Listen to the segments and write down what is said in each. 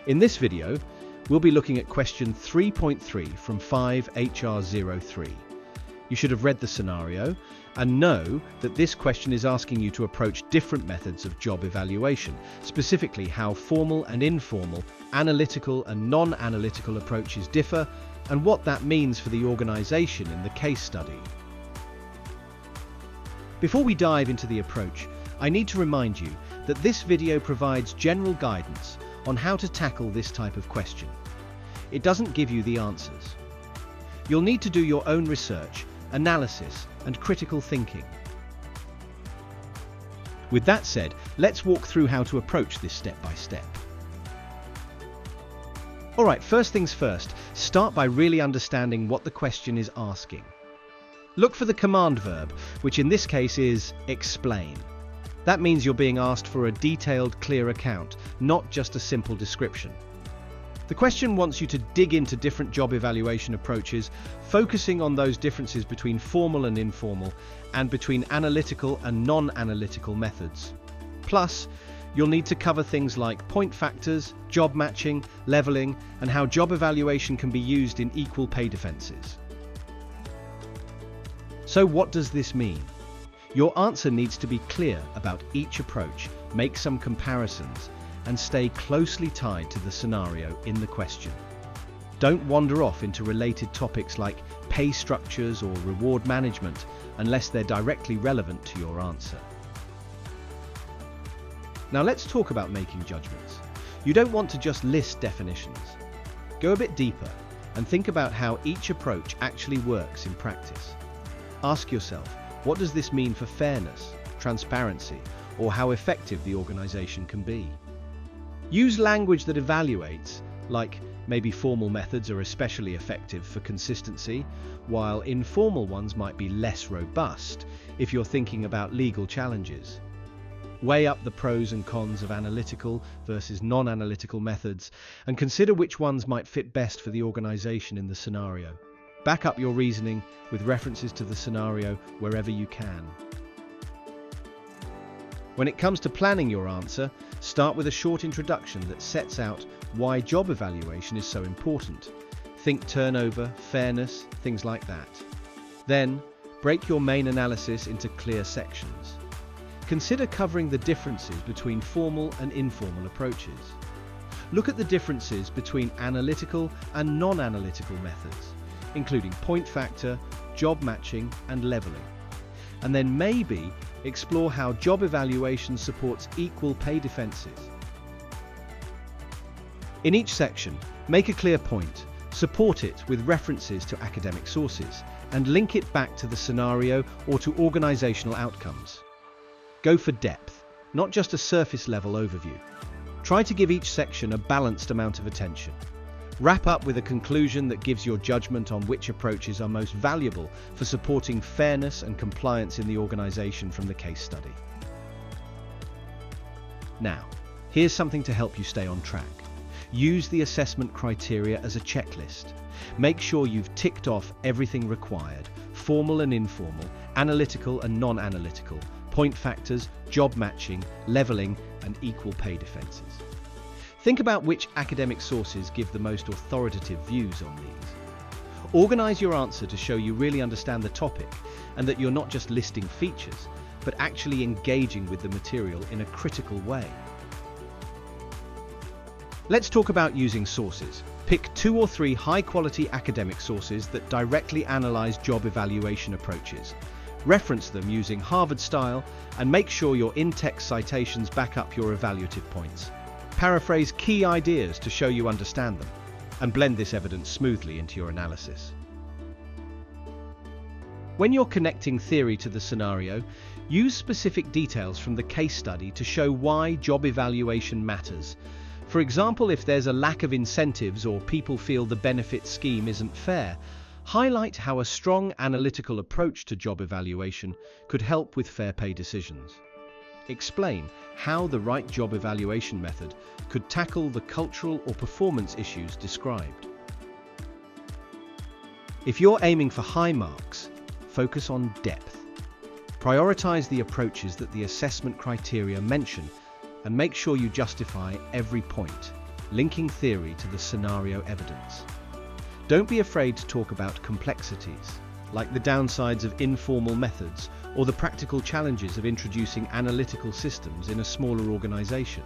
In this video, we'll be looking at question 3.3 from 5HR03. You should have read the scenario and know that this question is asking you to approach different methods of job evaluation, specifically how formal and informal, analytical and non-analytical approaches differ, and what that means for the organization in the case study. Before we dive into the approach, I need to remind you that this video provides general guidance on how to tackle this type of question. It doesn't give you the answers. You'll need to do your own research, analysis, and critical thinking. With that said, let's walk through how to approach this step by step. Alright, first things first, start by really understanding what the question is asking. Look for the command verb, which in this case is explain. That means you're being asked for a detailed, clear account, not just a simple description. The question wants you to dig into different job evaluation approaches, focusing on those differences between formal and informal, and between analytical and non-analytical methods. Plus, you'll need to cover things like point factors, job matching, leveling, and how job evaluation can be used in equal pay defenses. So what does this mean? Your answer needs to be clear about each approach, make some comparisons, and stay closely tied to the scenario in the question. Don't wander off into related topics like pay structures or reward management unless they're directly relevant to your answer. Now let's talk about making judgments. You don't want to just list definitions. Go a bit deeper and think about how each approach actually works in practice. Ask yourself, what does this mean for fairness, transparency, or how effective the organization can be? Use language that evaluates, like maybe formal methods are especially effective for consistency, while informal ones might be less robust if you're thinking about legal challenges. Weigh up the pros and cons of analytical versus non-analytical methods and consider which ones might fit best for the organization in the scenario. Back up your reasoning with references to the scenario wherever you can. When it comes to planning your answer, start with a short introduction that sets out why job evaluation is so important. Think turnover, fairness, things like that. Then, break your main analysis into clear sections. Consider covering the differences between formal and informal approaches. Look at the differences between analytical and non-analytical methods, including point factor, job matching, and leveling. And then maybe explore how job evaluation supports equal pay defenses. In each section, make a clear point, support it with references to academic sources, and link it back to the scenario or to organizational outcomes. Go for depth, not just a surface-level overview. Try to give each section a balanced amount of attention. Wrap up with a conclusion that gives your judgment on which approaches are most valuable for supporting fairness and compliance in the organization from the case study. Now, here's something to help you stay on track. Use the assessment criteria as a checklist. Make sure you've ticked off everything required, formal and informal, analytical and non-analytical, point factors, job matching, leveling, and equal pay defenses. Think about which academic sources give the most authoritative views on these. Organize your answer to show you really understand the topic and that you're not just listing features, but actually engaging with the material in a critical way. Let's talk about using sources. Pick 2 or 3 high-quality academic sources that directly analyze job evaluation approaches. Reference them using Harvard style and make sure your in-text citations back up your evaluative points. Paraphrase key ideas to show you understand them, and blend this evidence smoothly into your analysis. When you're connecting theory to the scenario, use specific details from the case study to show why job evaluation matters. For example, if there's a lack of incentives or people feel the benefit scheme isn't fair, highlight how a strong analytical approach to job evaluation could help with fair pay decisions. Explain how the right job evaluation method could tackle the cultural or performance issues described. If you're aiming for high marks, focus on depth. Prioritize the approaches that the assessment criteria mention and make sure you justify every point. linking theory to the scenario evidence. Don't be afraid to talk about complexities, like the downsides of informal methods or the practical challenges of introducing analytical systems in a smaller organization.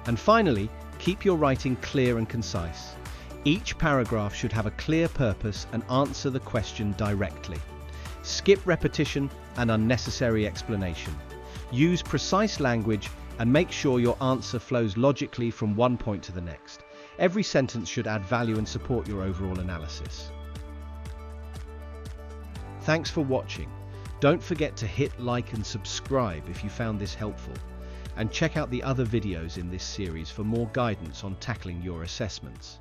And finally, keep your writing clear and concise. Each paragraph should have a clear purpose and answer the question directly. Skip repetition and unnecessary explanation. Use precise language and make sure your answer flows logically from one point to the next. Every sentence should add value and support your overall analysis. Thanks for watching. Don't forget to hit like and subscribe if you found this helpful. And check out the other videos in this series for more guidance on tackling your assessments.